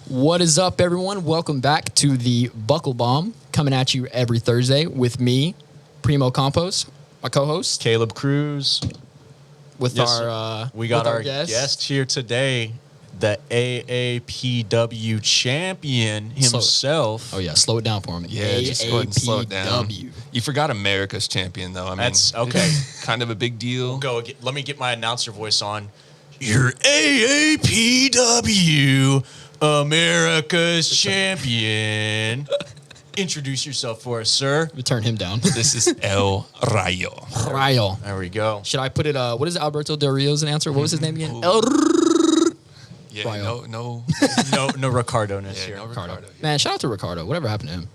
What is up, everyone? Welcome back to the Buckle Bomb, coming at you every Thursday with me, Primo Campos, my co-host, Caleb Cruz. with We got our guest here today, the AAPW champion himself. Oh yeah, slow it down for him. Yeah, just go ahead and slow it down. AAPW. You forgot America's champion, though. I mean, That's okay. it's kind of a big deal. Let me get my announcer voice on. Your AAPW America's champion. Introduce yourself for us, sir. Let me turn him down. This is El Rayo. Rayo. There we go. Should I put it? What is Alberto Del Rio's answer? What was his name again? Yeah, Rayo. no, No Ricardo-ness yeah, here. no Ricardo. Man, shout out to Ricardo. Whatever happened to him?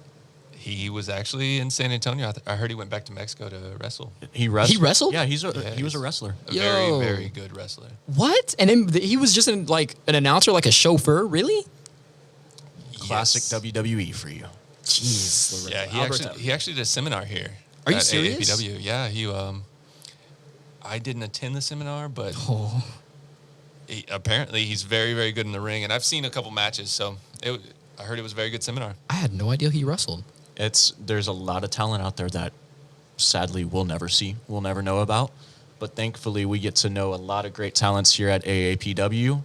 He was actually in San Antonio. I heard he went back to Mexico to wrestle. He wrestled? He wrestled? Yeah, he was he's a wrestler. A Yo. very, very good wrestler. What? And then he was just an announcer, like a chauffeur. Really? Classic Yes. WWE for you. Jeez. Yeah, Alberto. he actually did a seminar here. Are you at serious? AAPW. Yeah, I didn't attend the seminar, but Oh. apparently he's very, very good in the ring. And I've seen a couple matches, so I heard it was a very good seminar. I had no idea he wrestled. There's a lot of talent out there that sadly we'll never see, we'll never know about. But thankfully we get to know a lot of great talents here at AAPW.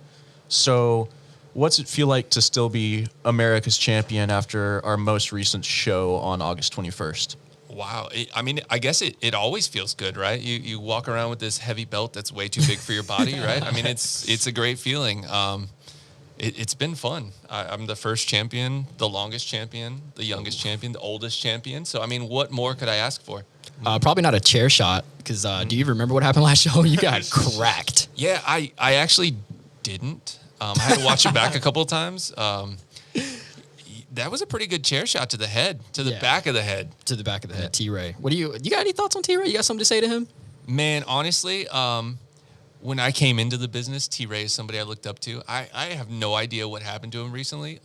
So what's it feel like to still be America's champion after our most recent show on August 21st? Wow. I guess it always feels good, right? You walk around with this heavy belt that's way too big for your body, right? I mean, it's a great feeling. It's been fun. I'm the first champion, the longest champion, the youngest champion, the oldest champion. So, I mean, what more could I ask for? Probably not a chair shot, because do you remember what happened last show? You got cracked. Yeah, I actually didn't. I had to watch it back a couple of times. That was a pretty good chair shot to the head, to the back of the head. To the back of the head, T-Ray. You got any thoughts on T-Ray? You got something to say to him? Man, honestly, when I came into the business, T-Ray is somebody I looked up to. I have no idea what happened to him recently,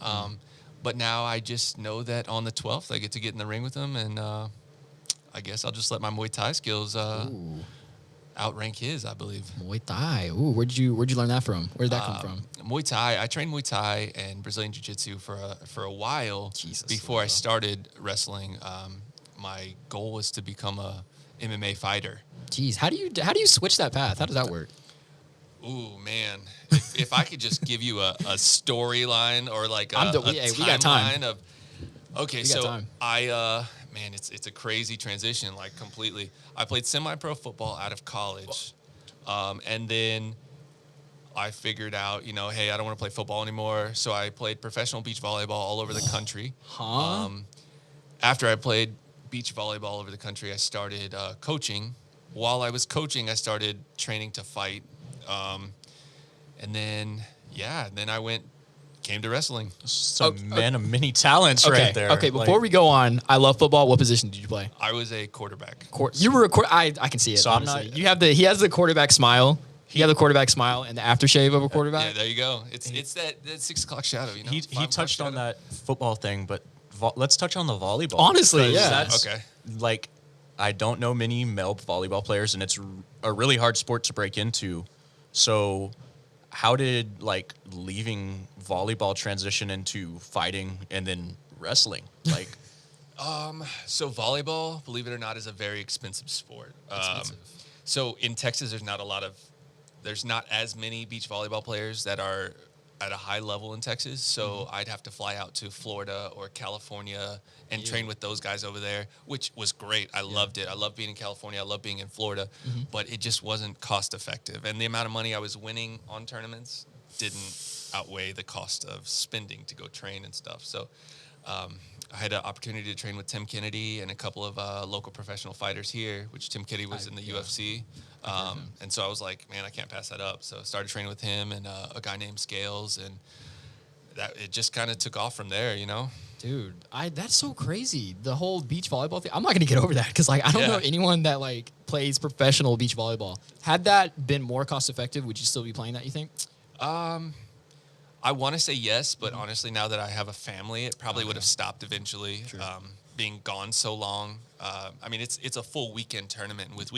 but now I just know that on the 12th I get to get in the ring with him, and I guess I'll just let my Muay Thai skills outrank his, I believe. Muay Thai. Ooh, where'd you learn that from? Where did that come from? Muay Thai. I trained Muay Thai and Brazilian Jiu-Jitsu for a while. Jesus, before I started wrestling. My goal was to become a MMA fighter. Jeez, how do you switch that path? How does that work? Ooh, man. If I could just give you a storyline or like a we got time. timeline of... Okay, We got so time. man, it's a crazy transition, like completely. I played semi-pro football out of college. And then I figured out, hey, I don't want to play football anymore. So I played professional beach volleyball all over the country. Huh? After I played beach volleyball all over the country, I started coaching. While I was coaching, I started training to fight. And then I came to wrestling. Man of many talents right there. Okay, before we go on, I love football. What position did you play? I was a quarterback. You were I can see it. So I'm honestly. not- He has the quarterback smile. He had the quarterback smile and the aftershave of a quarterback. Yeah, there you go. It's that 6 o'clock shadow. He 5 o'clock touched on shadow. that football thing, but let's touch on the volleyball. Honestly, 'Cause yeah. That's, Okay. Like, I don't know many male volleyball players, and it's a really hard sport to break into. So how did, leaving volleyball transition into fighting and then wrestling? So volleyball, believe it or not, is a very expensive sport. So in Texas, there's not as many beach volleyball players that are at a high level in Texas. So I'd have to fly out to Florida or California and train with those guys over there, which was great. I loved it. I love being in California. I love being in Florida, but it just wasn't cost effective. And the amount of money I was winning on tournaments didn't outweigh the cost of spending to go train and stuff. So I had an opportunity to train with Tim Kennedy and a couple of local professional fighters here, which Tim Kennedy was in the UFC. And so I was like, man, I can't pass that up. So I started training with him and a guy named Scales, and it just kind of took off from there, Dude, that's so crazy. The whole beach volleyball thing. I'm not gonna get over that because I don't know anyone that plays professional beach volleyball. Had that been more cost effective, would you still be playing that? You think? I want to say yes, but honestly, now that I have a family, it probably would have stopped eventually. Being gone so long, I mean, it's a full weekend tournament, and with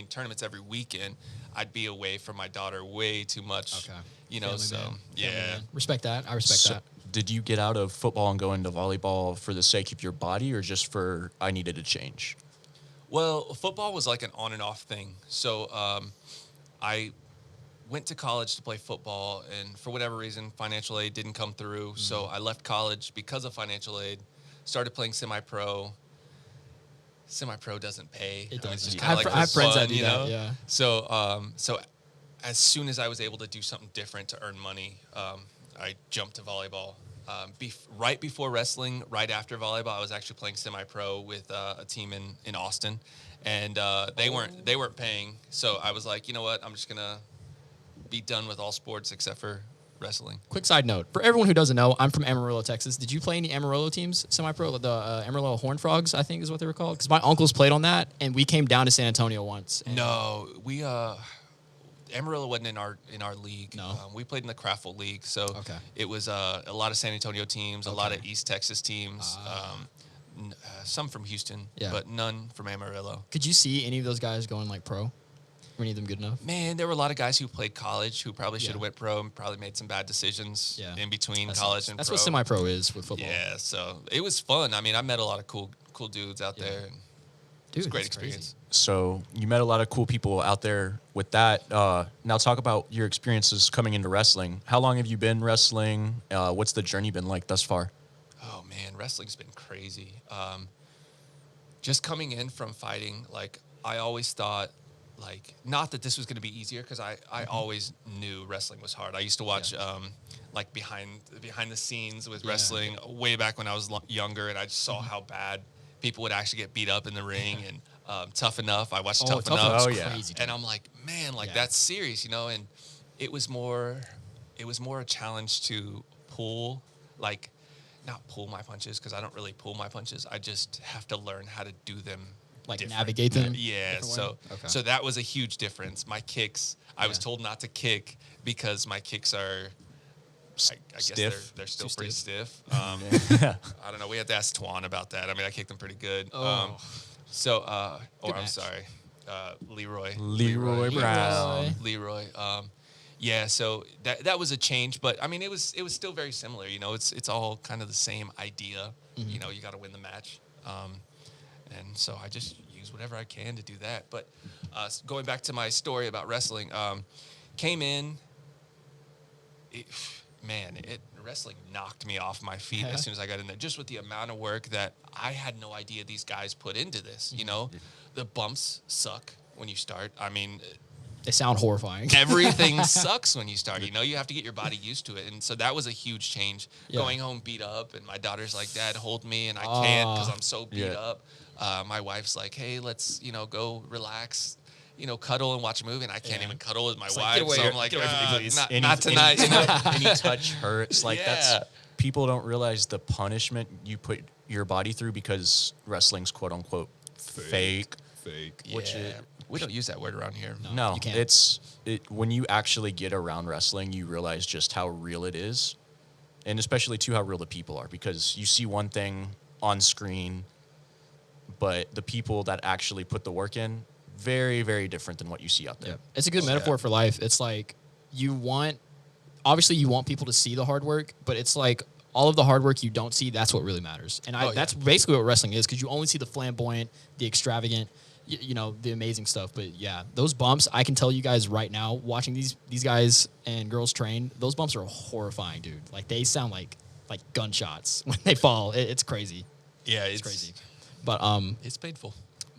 tournaments every weekend. I'd be away from my daughter way too much. Okay. You know, Family man. yeah. Family man. Respect that. I respect that. Did you get out of football and go into volleyball for the sake of your body, or just for I needed a change? Well, football was like an on and off thing. So I went to college to play football, and for whatever reason, financial aid didn't come through. So I left college because of financial aid, started playing semi-pro. Semi-pro doesn't pay. It doesn't. It's just I kind have, of like I have friends fun, that do you know? that, yeah. So as soon as I was able to do something different to earn money, I jumped to volleyball. Right before wrestling, right after volleyball, I was actually playing semi-pro with a team in Austin, and they weren't paying. So I was like, you know what, I'm just gonna be done with all sports except for wrestling. Quick side note. For everyone who doesn't know, I'm from Amarillo, Texas. Did you play any Amarillo teams, semi-pro? The Amarillo Horned Frogs, I think is what they were called. Because my uncles played on that, and we came down to San Antonio once. No, we Amarillo wasn't in our league. No. We played in the Craftful League, so Okay. it was a lot of San Antonio teams, a lot of East Texas teams, some from Houston, Yeah. but none from Amarillo. Could you see any of those guys going like pro? Were any of them good enough? Man, there were a lot of guys who played college who probably should have Yeah. went pro and probably made some bad decisions in between college and That's pro. what semi-pro is with football. Yeah, so it was fun. I mean, I met a lot of cool dudes out there. And it was a great that's crazy. experience. So you met a lot of cool people out there with that. Now talk about your experiences coming into wrestling. How long have you been wrestling? What's the journey been like thus far? Oh man, wrestling's been crazy. Just coming in from fighting, like I always thought, like not that this was going to be easier because I always knew wrestling was hard. I used to watch like behind the scenes with wrestling way back when I was younger, and I just saw how bad people would actually get beat up in the ring. And Tough Enough, I watched Tough Enough. Oh, yeah. Crazy, dude. And I'm like, man, like that's serious, you know. And it was more a challenge to not pull my punches because I don't really pull my punches. I just have to learn how to do them, Like different. navigate them? Yeah. different way? So that was a huge difference. My kicks, I was told not to kick because my kicks are. I guess Stiff? they're still Too pretty stiff. stiff. I don't know. We have to ask Twan about that. I mean, I kicked them pretty good. Oh. I'm match. sorry, Leroy Brown. Leroy. Yeah, so that was a change, but I mean, it was still very similar. You know, it's all kind of the same idea. You know, you got to win the match, and so I just use whatever I can to do that. But going back to my story about wrestling, came in. Wrestling knocked me off my feet as soon as I got in there, just with the amount of work that I had no idea these guys put into this. You know, the bumps suck when you start. I mean, They sound horrifying. everything sucks when you start. You know, you have to get your body used to it. And so that was a huge change. Yeah. Going home beat up, and my daughter's like, Dad, hold me, and I can't because I'm so beat up. My wife's like, hey, let's, go relax, cuddle and watch a movie, and I can't even cuddle with my wife. So I'm like, Get away from me, please. not tonight. Any touch hurts. Like Yeah. people don't realize the punishment you put your body through because wrestling's quote unquote fake. Which Yeah. We don't use that word around here. No, you can't. it's when you actually get around wrestling, you realize just how real it is, and especially too how real the people are, because you see one thing on screen, but the people that actually put the work in, very, very different than what you see out there. Yeah. It's a good metaphor for life. It's like obviously you want people to see the hard work, but it's like all of the hard work you don't see, that's what really matters. And that's basically what wrestling is, because you only see the flamboyant, the extravagant, the amazing stuff. But yeah, those bumps, I can tell you guys right now, watching these guys and girls train, those bumps are horrifying, dude. Like they sound like gunshots when they fall. It's crazy. Yeah, It's crazy. But It's painful.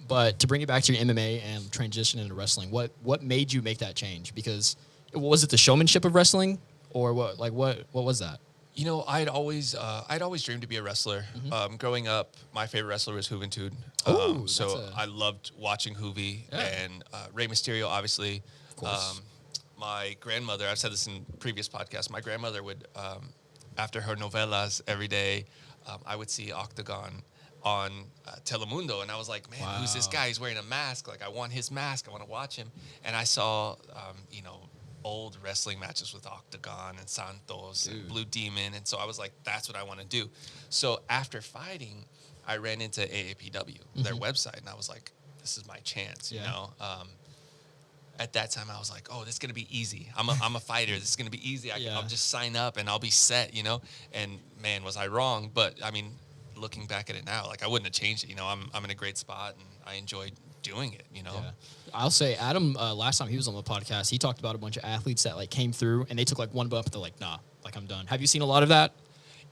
But to bring it back to your MMA and transition into wrestling, what made you make that change? Because was it the showmanship of wrestling, or what? Like what was that? I'd always dreamed to be a wrestler. Growing up, my favorite wrestler was Juventud. Oh, so I loved watching Juvi and Rey Mysterio, obviously. Of course. My grandmother, I've said this in previous podcasts, my grandmother would, after her novelas every day, I would see Octagon on Telemundo, and I was like, man, who's this guy? He's wearing a mask. Like, I want his mask. I want to watch him. And I saw, old wrestling matches with Octagon and Santos and Blue Demon. And so I was like, that's what I want to do. So after fighting, I ran into AAPW, their website, and I was like, this is my chance, you know? At that time, I was like, oh, this is going to be easy. I'm a fighter. This is going to be easy. I'll just sign up and I'll be set, you know? And man, was I wrong. But I mean, looking back at it now, like I wouldn't have changed it. You know, I'm in a great spot and I enjoyed doing it, you know? Yeah. I'll say Adam, last time he was on the podcast, he talked about a bunch of athletes that like came through and they took like one bump and they're like, nah, like I'm done. Have you seen a lot of that?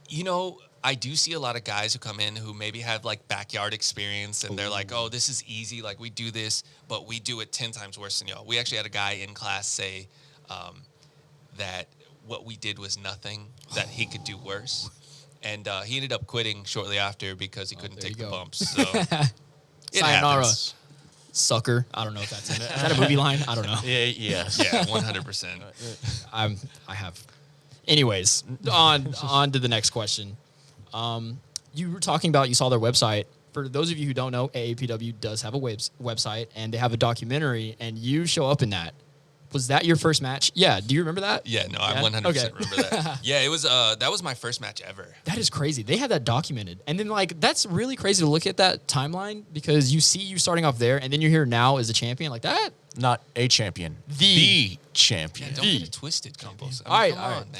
You know, I do see a lot of guys who come in who maybe have like backyard experience and they're like, oh, this is easy. Like we do this, but we do it 10 times worse than y'all. We actually had a guy in class say that what we did was nothing, that he could do worse. And he ended up quitting shortly after because he couldn't take the bumps. So it Sayonara. happens. Sucker. I don't know if that's in it. Is that a movie line? I don't know. Yeah, 100%. I have. Anyways, on to the next question. You were talking about you saw their website. For those of you who don't know, AAPW does have a website, and they have a documentary, and you show up in that. Was that your first match? Yeah. Do you remember that? Yeah, no, I 100% remember that. Yeah, it was. That was my first match ever. That is crazy. They have that documented, and then like that's really crazy to look at that timeline because you see you starting off there, and then you're here now as a champion like that. Not a champion, the champion. Yeah, don't get it twisted, Campos. All right.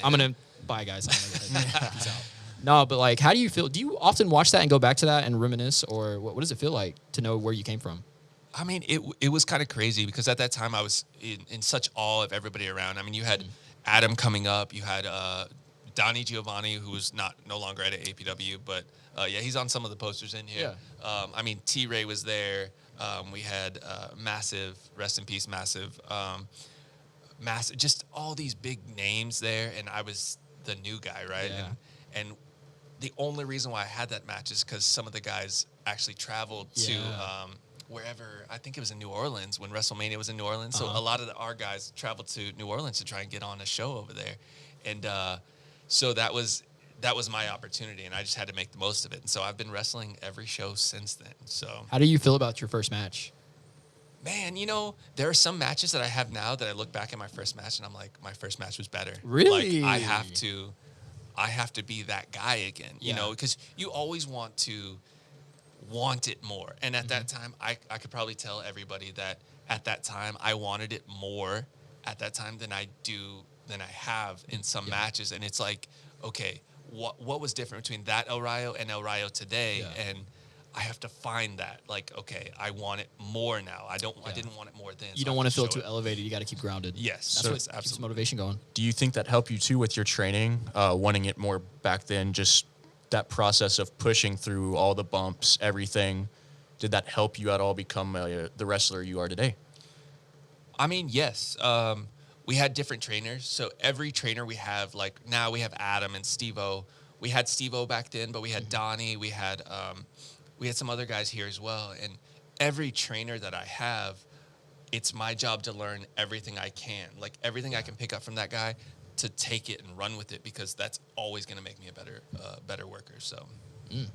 I'm gonna bye, guys. Peace out. No, but like, how do you feel? Do you often watch that and go back to that and reminisce, or what does it feel like to know where you came from? I mean, it was kind of crazy because at that time I was in such awe of everybody around. I mean, you had Adam coming up, you had Donnie Giovanni, who was no longer at AAPW, but yeah, he's on some of the posters in here. Yeah. I mean, T-Ray was there. We had Massive, rest in peace, Massive, Massive, just all these big names there, and I was the new guy, right? Yeah. And the only reason why I had that match is because some of the guys actually traveled to wherever, I think it was in New Orleans when WrestleMania was in New Orleans. So a lot of our guys traveled to New Orleans to try and get on a show over there. And so that was my opportunity, and I just had to make the most of it. And so I've been wrestling every show since then. So how do you feel about your first match? Man, you know, there are some matches that I have now that I look back at my first match and I'm like, my first match was better. Really? Like I have to be that guy again, you know, because you always want it more. And at that time, I could probably tell everybody that at that time I wanted it more at that time than I have in some matches. And it's like, okay, what was different between that El Rayo and El Rayo today? Yeah. And I have to find that. Like, okay, I want it more now. I didn't want it more then. You don't want to feel too elevated. You got to keep grounded. Yes, That's what keeps motivation going. Do you think that helped you too with your training, wanting it more back then? Just that process of pushing through all the bumps, everything. Did that help you at all become the wrestler you are today? I mean, yes. We had different trainers. So every trainer we have, like now we have Adam and Steve-O. We had Steve-O back then, but we had Donnie. We had some other guys here as well. And every trainer that I have, it's my job to learn everything I can. Like everything I can pick up from that guy to take it and run with it because that's always going to make me a better worker. So, you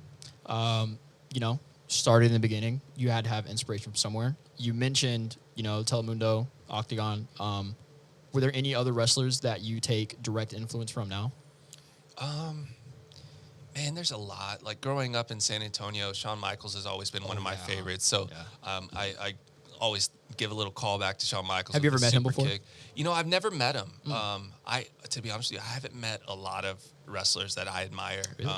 know, started in the beginning. You had to have inspiration from somewhere. You mentioned, you know, Telemundo, Octagon. Were there any other wrestlers that you take direct influence from now? Man, there's a lot. Like growing up in San Antonio, Shawn Michaels has always been one of my favorites. So I always give a little call back to Shawn Michaels. Have you ever met him before? You know, I've never met him. To be honest with you, I haven't met a lot of wrestlers that I admire. Really?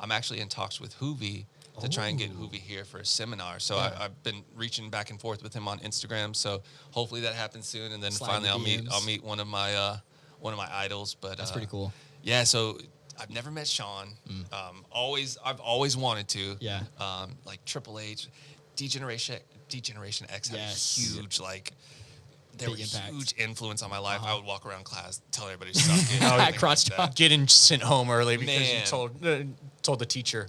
I'm actually in talks with Hoovy to try and get Hoovy here for a seminar. So I've been reaching back and forth with him on Instagram. So hopefully that happens soon, and then finally I'll meet one of my idols. But that's pretty cool. Yeah. So I've never met Shawn. I've always wanted to. Yeah. Like Triple H, D-Generation X had a huge they were huge influence on my life. I would walk around class, tell everybody to suck it. Crotch chop. Getting sent home early because you told the teacher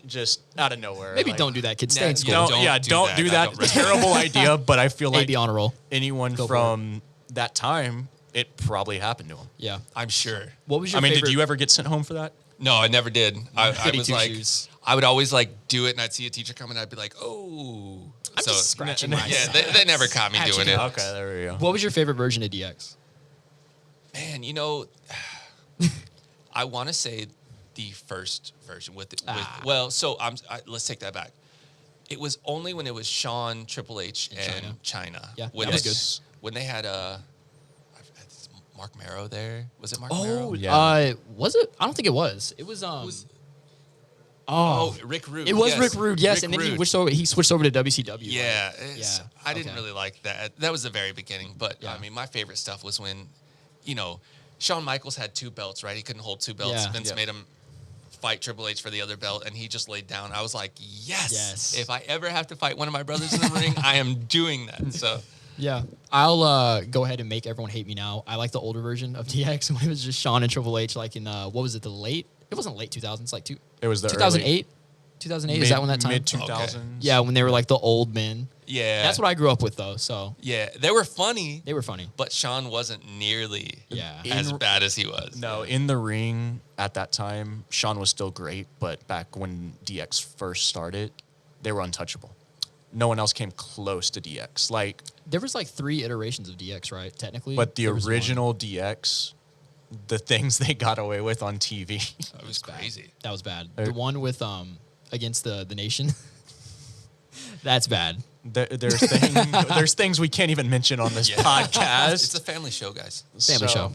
just out of nowhere. Maybe don't do that, kids. Stay in school. Don't do that. Terrible idea, but I feel like be on a roll. Anyone from that time, it probably happened to him. Yeah, I'm sure. What was your favorite? Did you ever get sent home for that? No, I never did. I was like, shoes. I would always do it, and I'd see a teacher come, and I'd be like, oh. I'm just scratching myself. Yeah, they never caught me doing it. Okay, there we go. What was your favorite version of DX? Man, I want to say the first version with well, so let's take that back. It was only when it was Shawn, Triple H, and China. Yeah, when that was good. When they had Mark Marrow there. Was it Mark Oh, Marrow? Yeah. Was it? I don't think it was. It was Rick Rude. It was yes. Rick Rude, yes, Rick and then Rude. he switched over to WCW. Yeah, Yeah. I didn't Okay. really like that. That was the very beginning. But Yeah. I mean, my favorite stuff was when, Shawn Michaels had 2 belts, right? He couldn't hold 2 belts. Yeah. Vince Yeah. made him fight Triple H for the other belt, and he just laid down. I was like, yes. If I ever have to fight one of my brothers in the ring, I am doing that. So. Yeah, I'll go ahead and make everyone hate me now. I like the older version of DX when it was just Shawn and Triple H, like in what was it? It wasn't late 2000s, like It was the 2008. 2008 is that when that time? Mid 2000s. Yeah, when they were like the old men. Yeah. That's what I grew up with though. So Yeah, they were funny, they were funny. but Shawn wasn't nearly Yeah. as bad as he was. No, in the ring at that time, Shawn was still great, but back when DX first started, they were untouchable. No one else came close to DX. Like, There was like 3 iterations of DX, right? Technically, but the There was one. original DX, the things they got away with on TV. It was crazy. That was bad. Uh, The one with against the nation. That's bad. There's things we can't even mention on this podcast. It's a family show, guys. Family show.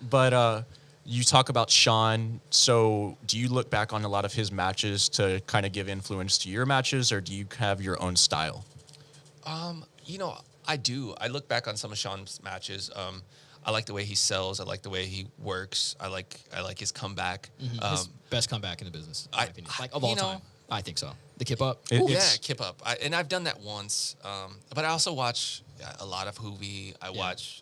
But you talk about Shawn. So do you look back on a lot of his matches to kind of give influence to your matches, or do you have your own style? I do. I look back on some of Shawn's matches. I like the way he sells. I like the way he works. I like his comeback. His best comeback in the business, in my opinion. Like of all you know- time. I think so. The kip up. It- Yeah, it's- Kip Up. And I've done that once. But I also watch a lot of Hoovy. I watch.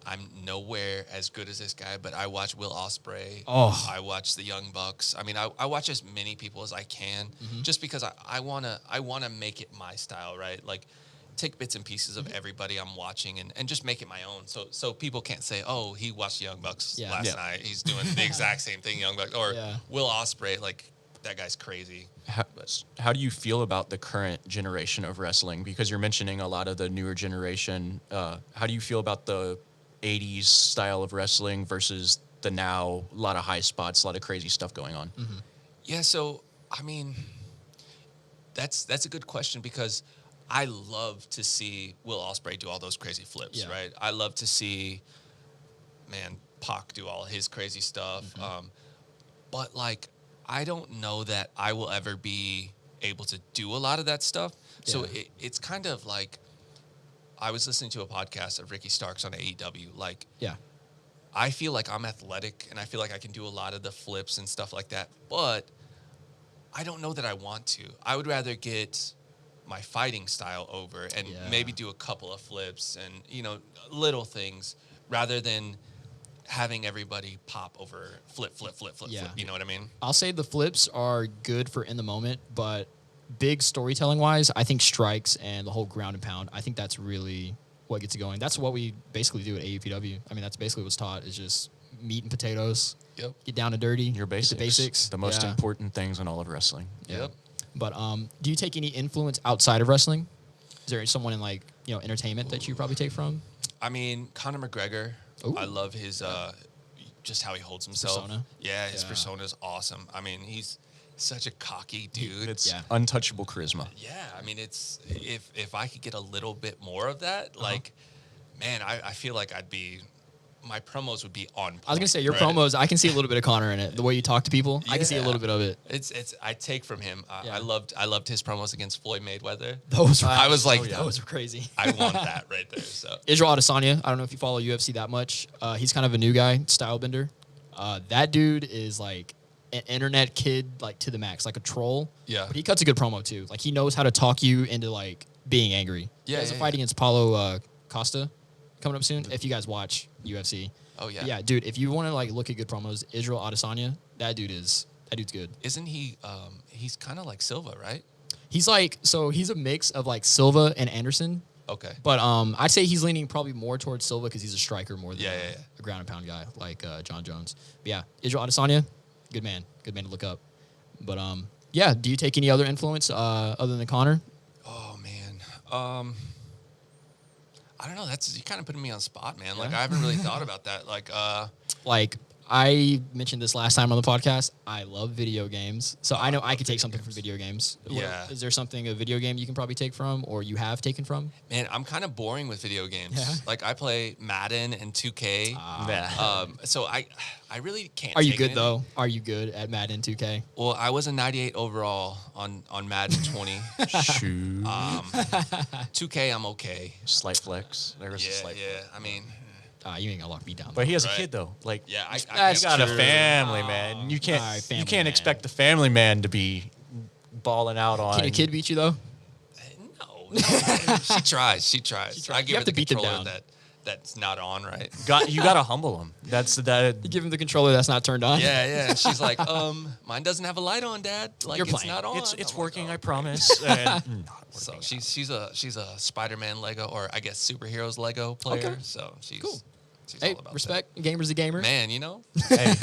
I'm nowhere as good as this guy, but I watch Will Ospreay. Oh. I watch the Young Bucks. I mean, I watch as many people as I can, just because I wanna make it my style, right? Like, take bits and pieces of everybody I'm watching and just make it my own. So people can't say, oh, he watched the Young Bucks last Yeah. night. He's doing the exact same thing, Young Bucks, or Yeah. Will Ospreay. Like, that guy's crazy. How do you feel about the current generation of wrestling? Because you're mentioning a lot of the newer generation. How do you feel about the 80s style of wrestling versus the now? A lot of high spots, a lot of crazy stuff going on. Yeah, so I mean, that's a good question because I love to see Will Ospreay do all those crazy flips, Yeah. right? I love to see, Pac do all his crazy stuff. But like, I don't know that I will ever be able to do a lot of that stuff. So Yeah. it's kind of like, I was listening to a podcast of Ricky Starks on AEW. Like, Yeah. I feel like I'm athletic and I feel like I can do a lot of the flips and stuff like that, but I don't know that I want to. I would rather get my fighting style over and Yeah. maybe do a couple of flips and, little things rather than having everybody pop over flip, Yeah. flip. You know what I mean? I'll say the flips are good for in the moment, but big storytelling wise, I think strikes and the whole ground and pound, I think that's really what gets it going. That's what we basically do at AAPW. I mean, that's basically what's taught is just meat and potatoes. Yep. Get down and dirty. Your get basics. The basics. The most Yeah. important things in all of wrestling. Yeah. Yep. But do you take any influence outside of wrestling? Is there someone in like entertainment that you probably take from? I mean, Conor McGregor, Ooh. I love his, just how he holds himself. persona? Yeah, his Yeah. persona is awesome. I mean, he's such a cocky dude. It's Yeah. untouchable charisma. Yeah, I mean, it's if I could get a little bit more of that, like, man, I feel like my promos would be on point. I was gonna say your right? promos. I can see a little bit of Connor in it. The way you talk to people, I can see a Yeah. little bit of it. It's I take from him. Yeah. I loved his promos against Floyd Mayweather. Those were, I was like, those were crazy. I want that right there. So Israel Adesanya. I don't know if you follow UFC that much. He's kind of a new guy, style bender. That dude is like an internet kid, like to the max, like a troll. Yeah. But he cuts a good promo too. Like he knows how to talk you into like being angry. Yeah, He has a yeah, fight yeah. against Paulo Costa coming up soon. If you guys watch UFC. Oh, yeah. Yeah, dude. If you want to like look at good promos, Israel Adesanya, that dude's good. isn't he? He's kind of like Silva, right? He's like he's a mix of like Silva and Anderson. Okay. But I'd say he's leaning probably more towards Silva because he's a striker more than Yeah, yeah, yeah. a ground and pound guy like John Jones. But yeah, Israel Adesanya, good man to look up. But yeah, do you take any other influence other than Connor? Oh man. I don't know. That's you kind of putting me on the spot, man. Like I haven't really thought about that. Like I mentioned this last time on the podcast. I love video games, so I know I could take something from video games. Yeah. Is there something a video game you can probably take from, or you have taken from? Man, I'm kind of boring with video games. Yeah. Like I play Madden and 2K. So I really can't. Are you take good anything. though? Are you good at Madden 2K? Well, I was a 98 overall on Madden 20. Shoot. 2K, I'm okay. Slight flex. There was a Yeah, slight yeah. flex. I mean, You ain't gonna lock me down. But he has Right. a kid though. Like yeah, I That's you got a true. family man. You can't All right, you family can't man. expect the family man to be balling out on. Can your kid beat you though? No. She tries. I You give have her to the beat them controller down. that's not on, right? You got to humble him. That's that. You give him the controller that's not turned on. Yeah. She's like, mine doesn't have a light on, Dad. Like You're it's playing. not on. It's I'm like, working. "Oh, I promise. And not So working. she's a Spider-Man Lego, or I guess superheroes Lego player. Okay. So she's Cool. She's Hey, all about respect. A gamer's a gamer. that. Man, you know. Hey,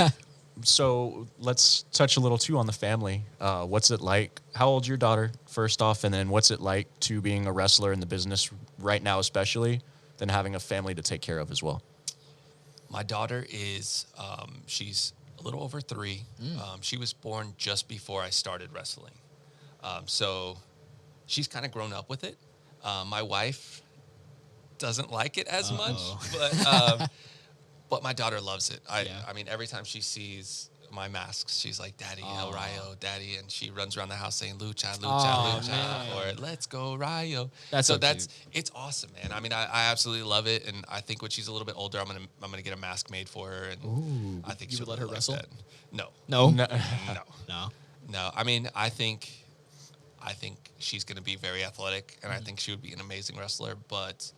so let's touch a little too on the family. What's it like? How old's your daughter, first off, and then what's it like to being a wrestler in the business right now, especially, then having a family to take care of as well? My daughter is she's a little over 3. She was born just before I started wrestling, so she's kind of grown up with it. My wife doesn't like it as much, but my daughter loves it. I mean, every time she sees my masks, she's like, "Daddy, El Rayo, Daddy," and she runs around the house saying "Lucha, Lucha, Lucha," man. or "Let's go Rayo." That's so it's awesome, man. I mean, I absolutely love it, and I think when she's a little bit older, I'm gonna get a mask made for her, and Ooh, I think you she would let her like wrestle? that. No, No. No. no, No. no. I mean, I think she's gonna be very athletic, and I think she would be an amazing wrestler, but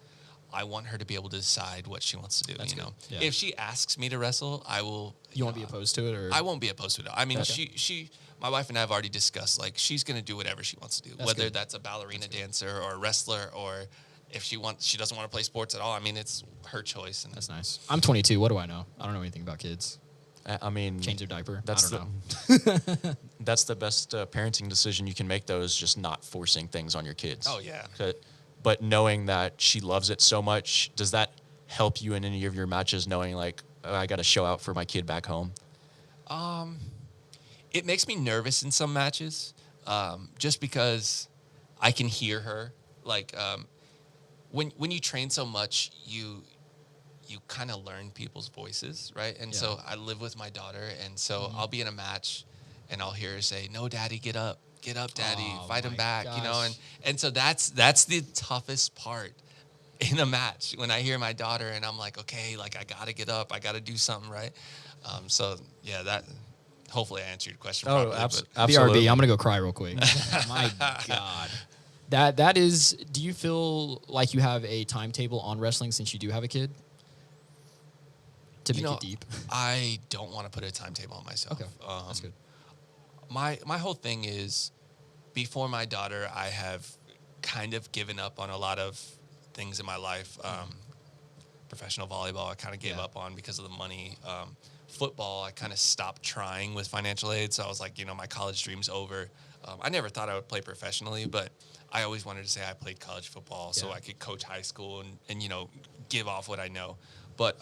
I want her to be able to decide what she wants to do. That's you know, good. Yeah. if she asks me to wrestle, I will. You won't be opposed to it, or I won't be opposed to it. I mean, Okay. my wife and I have already discussed, like, she's going to do whatever she wants to do, That's whether good. that's a ballerina dancer or a wrestler, or if she doesn't want to play sports at all. I mean, it's her choice. And That's nice. I'm 22. What do I know? I don't know anything about kids. I mean, Change their diaper. That's I don't know. that's the best parenting decision you can make, though, is just not forcing things on your kids. Oh, yeah. But knowing that she loves it so much, does that help you in any of your matches, knowing, like, oh, I got to show out for my kid back home? It makes me nervous in some matches, just because I can hear her. Like, when you train so much, you kind of learn people's voices, right? And so I live with my daughter, and so I'll be in a match, and I'll hear her say, "No, Daddy, get up, Daddy, Oh, fight him my back," you know. gosh. And so that's the toughest part in a match, when I hear my daughter, and I'm like, okay, like I gotta get up, I gotta do something, right? So yeah, that. Hopefully, I answered your question. Oh, properly, but- absolutely. BRB. I'm gonna go cry real quick. My God. That is. Do you feel like you have a timetable on wrestling since you do have a kid? To make it deep. I don't want to put a timetable on myself. Okay, that's good. My whole thing is, before my daughter, I have kind of given up on a lot of things in my life. Professional volleyball, I kind of gave up on because of the money. Football, I kind of stopped trying with financial aid. So I was like, my college dream's over. I never thought I would play professionally, but I always wanted to say I played college football so I could coach high school and give off what I know. But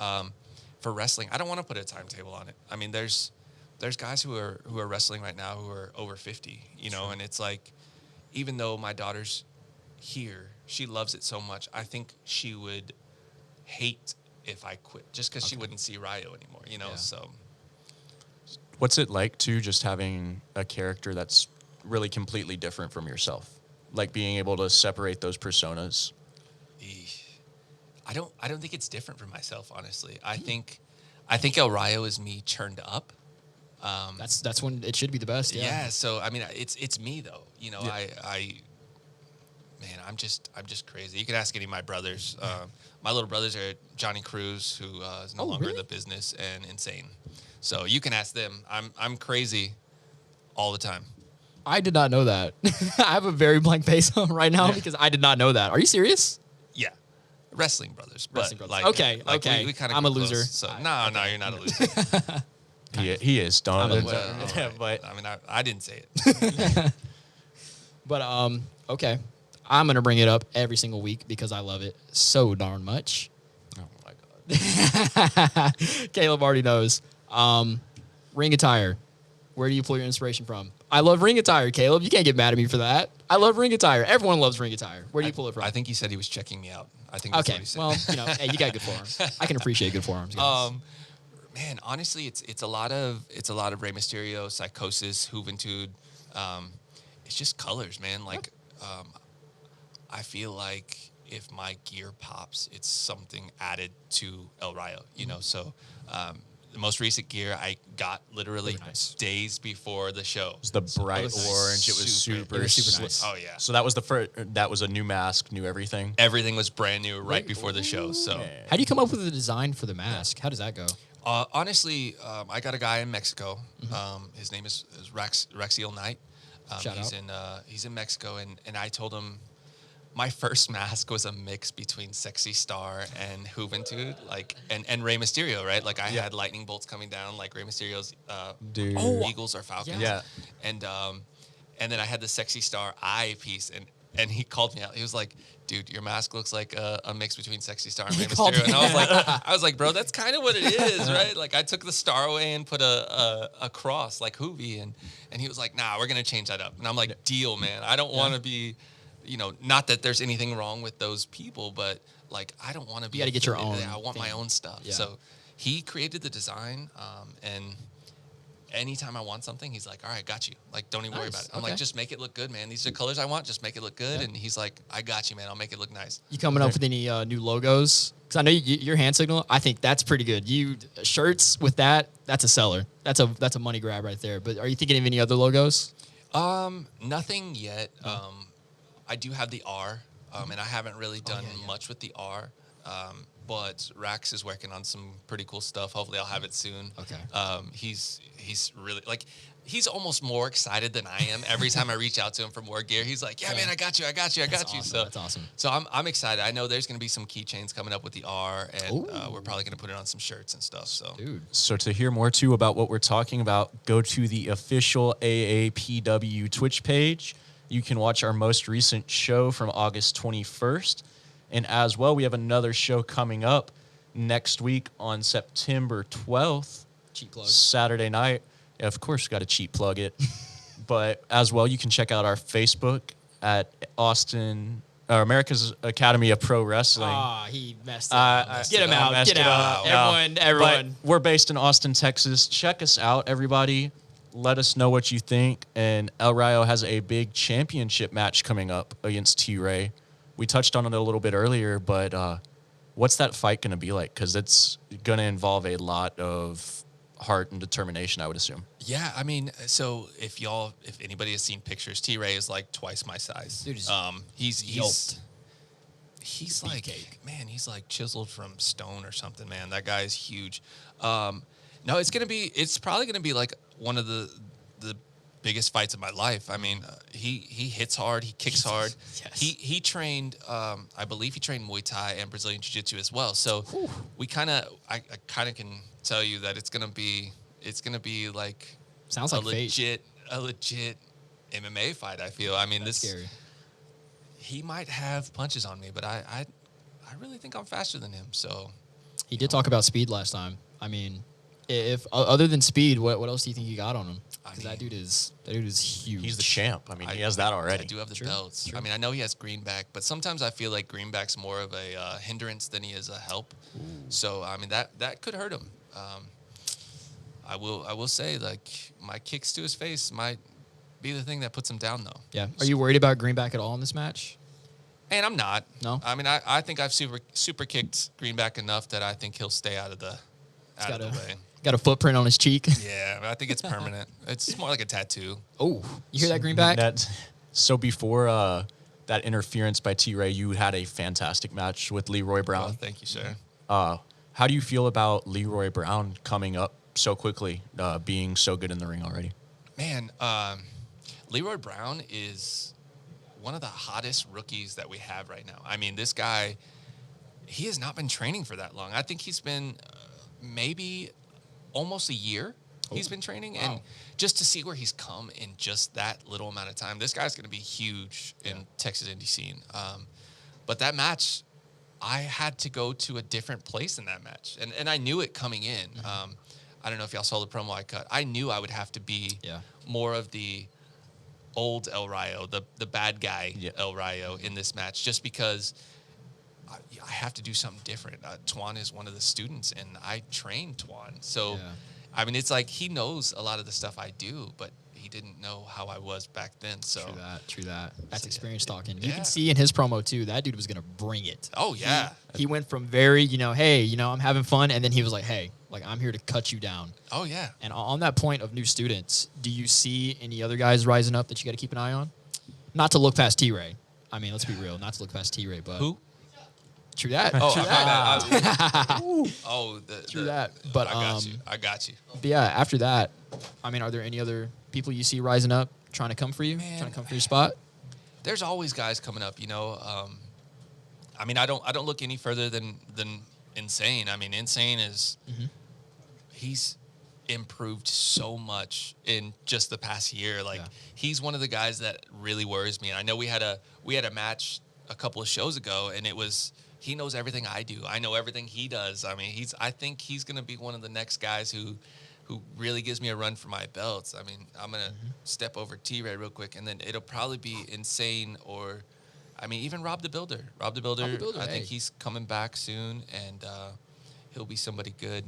for wrestling, I don't want to put a timetable on it. I mean, there's guys who are wrestling right now who are over 50, and it's like, even though my daughter's here, she loves it so much. I think she would hate if I quit, just because she wouldn't see Rayo anymore, so. What's it like, too, just having a character that's really completely different from yourself? Like being able to separate those personas? I don't think it's different from myself, honestly. I think El Rayo is me turned up. That's when it should be the best. Yeah. So I mean, it's me though. I'm just crazy. You can ask any of my brothers. My little brothers are Johnny Cruz, who is no longer in the business, and Insane. So you can ask them. I'm crazy all the time. I did not know that. I have a very blank face right now because I did not know that. Are you serious? Yeah, wrestling brothers. Wrestling but brothers. Okay. We kind of. I'm a loser. So no, you're not a loser. He is. Don't. I'm a- Well, yeah, all right. but I mean, I didn't say it. But okay. I'm going to bring it up every single week because I love it so darn much. Oh, my God. Caleb already knows. Ring attire. Where do you pull your inspiration from? I love ring attire, Caleb. You can't get mad at me for that. I love ring attire. Everyone loves ring attire. Where do you pull it from? I think he said he was checking me out. I think that's what he said. Well, hey, you got good forearms. I can appreciate good forearms. Guys. Man, honestly, it's a lot of Rey Mysterio, Psychosis, Juventud. It's just colors, man. Like, I feel like if my gear pops, it's something added to El Rayo, you know. So, the most recent gear I got literally days before the show. It was the bright orange. It was super nice. Oh yeah. So that was the first. That was a new mask, new everything. Everything was brand new right before the show. So, how do you come up with the design for the mask? How does that go? Honestly, I got a guy in Mexico. His name is Rexiel Knight. He's in Mexico, and I told him my first mask was a mix between Sexy Star and Juventud, like and Rey Mysterio, right? Like I had lightning bolts coming down, like Rey Mysterio's eagles or falcons. Yeah. And then I had the Sexy Star eye piece, and he called me out. He was like, "Dude, your mask looks like a mix between Sexy Star and Rey Mysterio." And I was like, "Bro, that's kind of what it is, right?" Like I took the star away and put a cross like Hoovy, and he was like, "Nah, we're gonna change that up." And I'm like, "Deal, man. I don't want to be." You know, not that there's anything wrong with those people, but like I don't want to be. You got to get your own. I want my own stuff. Yeah. So he created the design, and anytime I want something, he's like, "All right, got you. Like, don't even worry about it." I'm like, "Just make it look good, man. These are colors I want. Just make it look good." And he's like, "I got you, man. I'll make it look nice." You coming up with any new logos? Because I know your hand signal. I think that's pretty good. You shirts with that's a seller. That's a money grab right there. But are you thinking of any other logos? Nothing yet. I do have the R, and I haven't really done much with the R. But Rax is working on some pretty cool stuff. Hopefully, I'll have it soon. Okay. He's really like he's almost more excited than I am every time I reach out to him for more gear. He's like, "Yeah, man, I got you. Awesome. So that's awesome. So I'm excited. I know there's going to be some keychains coming up with the R, and we're probably going to put it on some shirts and stuff. So, dude. So to hear more too about what we're talking about, go to the official AAPW Twitch page. You can watch our most recent show from August 21st. And as well, we have another show coming up next week on September 12th. Cheap plug. Saturday night. Yeah, of course, got to cheap plug it. But as well, you can check out our Facebook at America's Academy of Pro Wrestling. He messed up. Get him out. Get out. Everyone. But we're based in Austin, Texas. Check us out, everybody. Let us know what you think. And El Rayo has a big championship match coming up against T-Ray. We touched on it a little bit earlier, but what's that fight going to be like? Because it's going to involve a lot of heart and determination, I would assume. Yeah, I mean, so if anybody has seen pictures, T-Ray is like twice my size. Dude, he's like, man, he's like chiseled from stone or something, man. That guy is huge. No, it's probably gonna be like one of the biggest fights of my life. I mean, he hits hard, he kicks hard. Yes. He trained, I believe he trained Muay Thai and Brazilian Jiu-Jitsu as well. So I kind of can tell you that it's gonna be like sounds like a legit MMA fight. I feel. I mean, That's scary. He might have punches on me, but I really think I'm faster than him. So he did talk about speed last time. I mean, if other than speed, what else do you think you got on him? Because that dude is huge. He's the champ. I mean, he has that already. I do have the belts. True. I mean, I know he has greenback, but sometimes I feel like greenback's more of a hindrance than he is a help. Ooh. So I mean, that could hurt him. I will say, like, my kicks to his face might be the thing that puts him down, though. Yeah. Are you worried about greenback at all in this match? And I'm not. No. I mean, I think I've super kicked greenback enough that I think he'll stay out of the way. Got a footprint on his cheek. Yeah, I think it's permanent. It's more like a tattoo. Oh, you hear that, greenback? So before that interference by T-Ray, you had a fantastic match with Leroy Brown. Oh, thank you, sir. How do you feel about Leroy Brown coming up so quickly, being so good in the ring already? Man, Leroy Brown is one of the hottest rookies that we have right now. I mean, this guy, he has not been training for that long. I think he's been maybe almost a year. he's been training, and just to see where he's come in just that little amount of time. This guy's going to be huge in Texas indie scene. But that match, I had to go to a different place in that match, and I knew it coming in. I don't know if y'all saw the promo I cut. I knew I would have to be more of the old El Rayo, the bad guy El Rayo in this match, just because I have to do something different. Twan is one of the students, and I trained Twan. So, I mean, it's like he knows a lot of the stuff I do, but he didn't know how I was back then. So True that. That's experience talking. You can see in his promo, too, that dude was going to bring it. Oh, yeah. He went from very, hey, I'm having fun, and then he was like, hey, like, I'm here to cut you down. Oh, yeah. And on that point of new students, do you see any other guys rising up that you got to keep an eye on? Not to look past T-Ray. I mean, let's be real. Not to look past T-Ray, but... Who? True that. Oh, True that. True that. But I got you. But yeah, after that, I mean, are there any other people you see rising up, trying to come for you, trying to come for your spot? There's always guys coming up, I mean, I don't look any further than Insane. I mean, Insane is he's improved so much in just the past year. Like he's one of the guys that really worries me. And I know we had a match a couple of shows ago, and it was. He knows everything I do. I know everything he does. I mean, I think he's going to be one of the next guys who really gives me a run for my belts. I mean, I'm going to step over T-Ray real quick, and then it'll probably be Insane or, I mean, even Rob the Builder. Rob the Builder, I think he's coming back soon, and he'll be somebody good.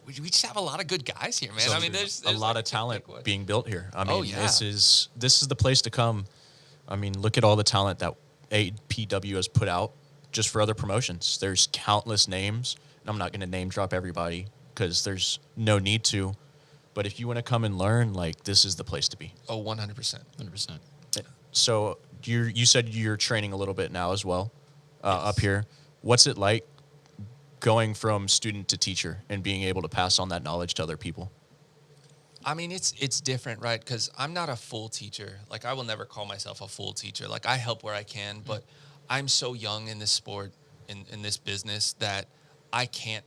We just have a lot of good guys here, man. So I mean, there's a lot of talent being built here. I mean, this is the place to come. I mean, look at all the talent that AAPW has put out just for other promotions. There's countless names, and I'm not going to name drop everybody because there's no need to. But if you want to come and learn, like, this is the place to be. Oh, 100%. 100%. So you said you're training a little bit now as well up here. What's it like going from student to teacher and being able to pass on that knowledge to other people? I mean, it's different, right? Because I'm not a full teacher. Like, I will never call myself a full teacher. Like, I help where I can, but I'm so young in this sport, in this business, that I can't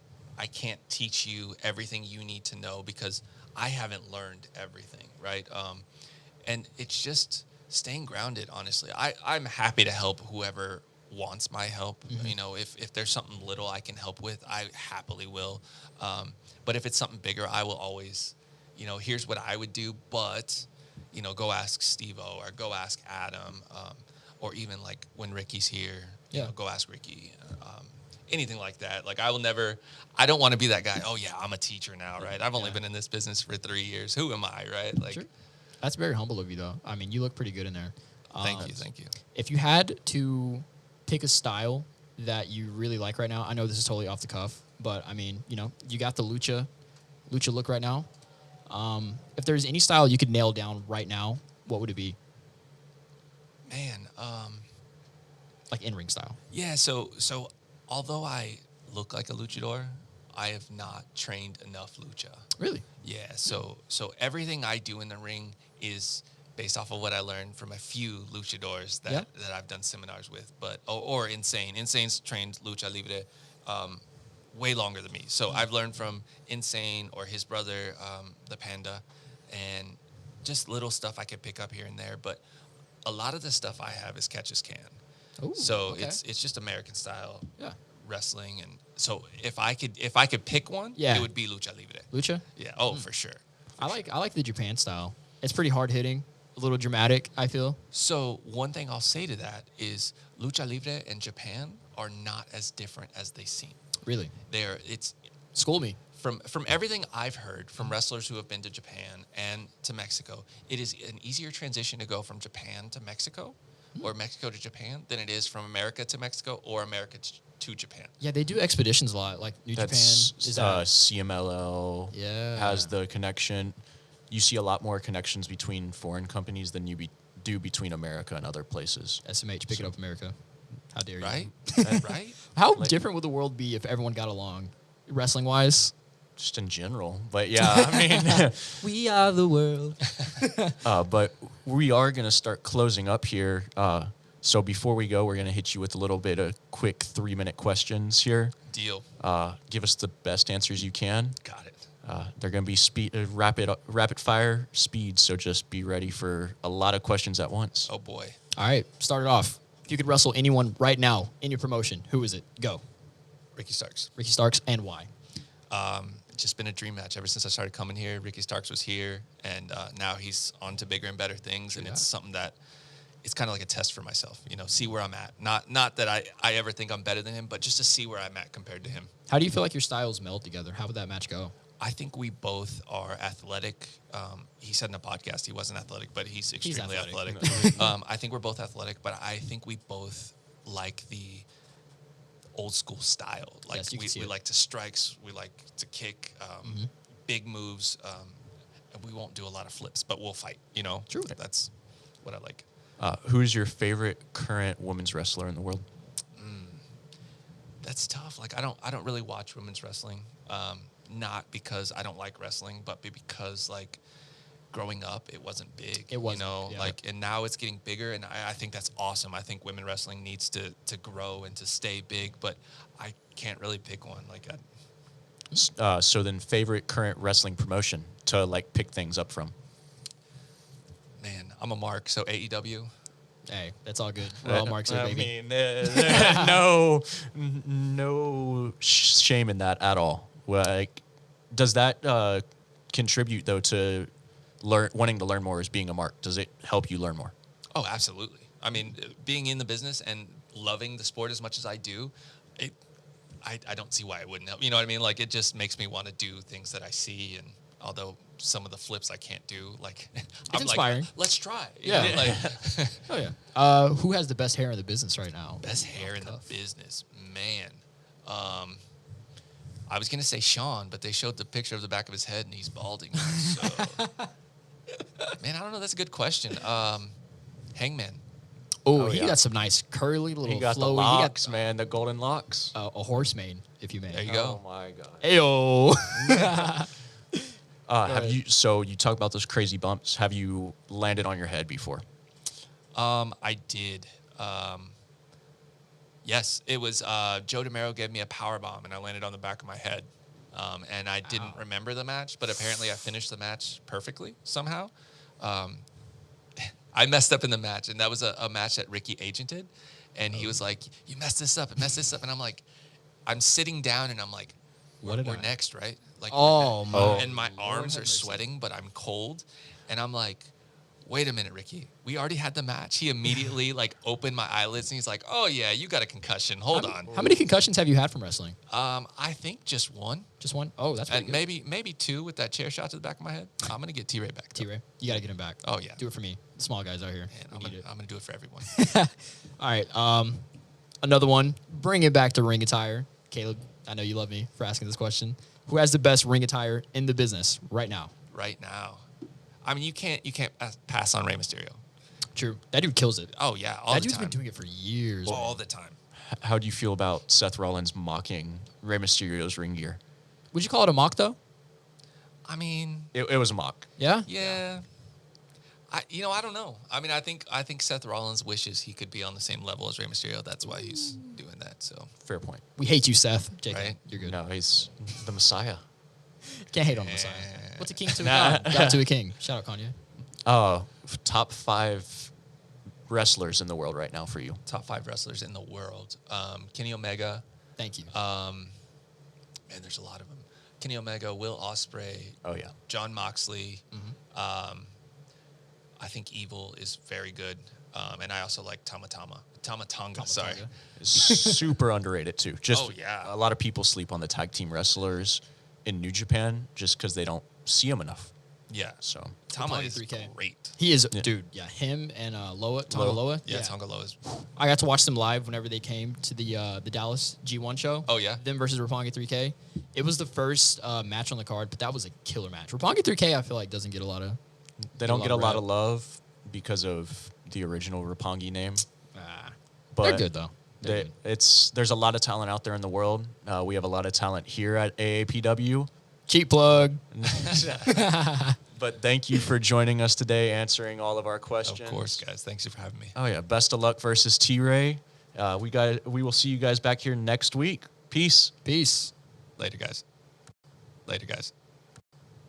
teach you everything you need to know because I haven't learned everything, right? And it's just staying grounded, honestly. I'm happy to help whoever wants my help. If there's something little I can help with, I happily will. But if it's something bigger, I will always... here's what I would do, but, go ask Steve-O or go ask Adam, or even like when Ricky's here, go ask Ricky, anything like that. Like I don't want to be that guy. Oh yeah, I'm a teacher now, right? I've only been in this business for 3 years. Who am I, right? Like, sure. That's very humble of you though. I mean, you look pretty good in there. Thank you. If you had to pick a style that you really like right now, I know this is totally off the cuff, but I mean, you got the lucha look right now. If there's any style you could nail down right now, what would it be? Man, like in-ring style. Yeah, so although I look like a luchador, I have not trained enough lucha. Really? Yeah, so everything I do in the ring is based off of what I learned from a few luchadors that I've done seminars with, but or Insane. Insane's trained lucha libre way longer than me. So I've learned from Insane or his brother, the Panda, and just little stuff I could pick up here and there. But a lot of the stuff I have is catch as can. Ooh, so okay. it's just American style wrestling. And so if I could pick one, it would be lucha libre. Lucha? Yeah. Oh, for sure. I like the Japan style. It's pretty hard hitting, a little dramatic, I feel. So one thing I'll say to that is lucha libre and Japan are not as different as they seem. Really? It's school me. From everything I've heard from wrestlers who have been to Japan and to Mexico, it is an easier transition to go from Japan to Mexico or Mexico to Japan than it is from America to Mexico or America to Japan. Yeah, they do expeditions a lot. Like New Japan is CMLL has the connection. You see a lot more connections between foreign companies than you do between America and other places. SMH, pick it up, America. How dare you? Right? Right? How different would the world be if everyone got along, wrestling-wise? Just in general. But yeah, I mean... we are the world. But we are going to start closing up here. So before we go, we're going to hit you with a little bit of quick 3-minute questions here. Deal. Give us the best answers you can. Got it. They're going to be rapid fire speed, so just be ready for a lot of questions at once. Oh boy! All right, start it off. If you could wrestle anyone right now in your promotion, who is it? Go. Ricky Starks. Ricky Starks, and why? It's just been a dream match ever since I started coming here. Ricky Starks was here, and now he's on to bigger and better things, and it's something that it's kind of like a test for myself. See where I'm at. Not that I ever think I'm better than him, but just to see where I'm at compared to him. How do you feel like your styles meld together? How would that match go? I think we both are athletic. He said in a podcast he wasn't athletic, but he's extremely athletic. I think we're both athletic, but I think we both like the old school style. Like yes, we like to strikes, we like to kick, big moves, and we won't do a lot of flips, but we'll fight. True. That's what I like. Who's your favorite current women's wrestler in the world? That's tough. Like I don't really watch women's wrestling. Not because I don't like wrestling, but because like growing up, it wasn't big. It wasn't, and now it's getting bigger, and I think that's awesome. I think women wrestling needs to grow and to stay big, but I can't really pick one. So then, favorite current wrestling promotion to like pick things up from? Man, I'm a mark, so AEW. Hey, that's all good. We're all marks here, baby. I mean, no shame in that at all. Like, does that contribute though to wanting to learn more as being a mark? Does it help you learn more? Oh, absolutely. I mean, being in the business and loving the sport as much as I do, I don't see why it wouldn't help. You know what I mean? Like, it just makes me want to do things that I see, and although some of the flips I can't do, like, it's inspiring. Like, let's try. Yeah. Oh yeah. Who has the best hair in the business right now? Best hair in the business, man. I was gonna say Sean, but they showed the picture of the back of his head and he's balding. So, man, I don't know. That's a good question. Hangman. Oh, he got some nice curly little. He got flowy. the locks, man, the golden locks. A horse mane, if you may. There you go. Oh my god. Ayo. So you talk about those crazy bumps. Have you landed on your head before? I did. Yes, it was Joe DeMero gave me a power bomb, and I landed on the back of my head. And I didn't remember the match, but apparently I finished the match perfectly somehow. I messed up in the match, and that was a match that Ricky agented, and he was like, "You messed this up, and I'm like, I'm sitting down, and I'm like, we're next, right? Like, and my arms are sweating, but I'm cold, and I'm like, wait a minute, Ricky, we already had the match. He immediately like opened my eyelids, and he's like, oh yeah, you got a concussion. Hold on. How many concussions have you had from wrestling? I think just one. Just one? Oh, that's pretty good. Maybe two with that chair shot to the back of my head. I'm gonna get T-Ray back. T-Ray, you gotta get him back. Oh yeah, do it for me. The small guys out here. Man, I'm gonna do it for everyone. All right. Another one. Bring it back to ring attire. Caleb, I know you love me for asking this question. Who has the best ring attire in the business right now? Right now, I mean, you can't pass on Rey Mysterio. True. That dude kills it. Oh yeah, that dude's been doing it for years. All the time. How do you feel about Seth Rollins mocking Rey Mysterio's ring gear? Would you call it a mock though? I mean, it was a mock. Yeah. Yeah. I don't know. I mean, I think Seth Rollins wishes he could be on the same level as Rey Mysterio. That's why he's doing that. So fair point. We hate you, Seth. JK, right? You're good. No, he's the Messiah. Can't hate on the Messiah. What's a king to a god? God to a king. Shout out Kanye. Top 5 wrestlers in the world right now for you. Top 5 wrestlers in the world. Kenny Omega. Thank you. Man, there's a lot of them. Kenny Omega, Will Ospreay. Oh yeah. John Moxley. Mm-hmm. I think Evil is very good. And I also like Tama-Tonga, sorry. Super underrated too. Just oh, yeah. A lot of people sleep on the tag team wrestlers in New Japan just because they don't see them enough. Yeah. So Tama is 3K. Great. He is, dude. Yeah, him and Tonga Loa. Yeah, Tonga Loa is. I got to watch them live whenever they came to the Dallas G1 show. Oh yeah. Them versus Roppongi 3K. It was the first match on the card, but that was a killer match. Roppongi 3K, I feel like doesn't get a lot of. They don't get a lot of love because of the original Roppongi name. But they're good though. There's a lot of talent out there in the world. We have a lot of talent here at AAPW. Cheap plug. But thank you for joining us today, answering all of our questions. Of course, guys. Thanks for having me. Oh yeah, best of luck versus T-Ray. We will see you guys back here next week. Peace. Peace. Later, guys.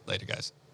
Later, guys.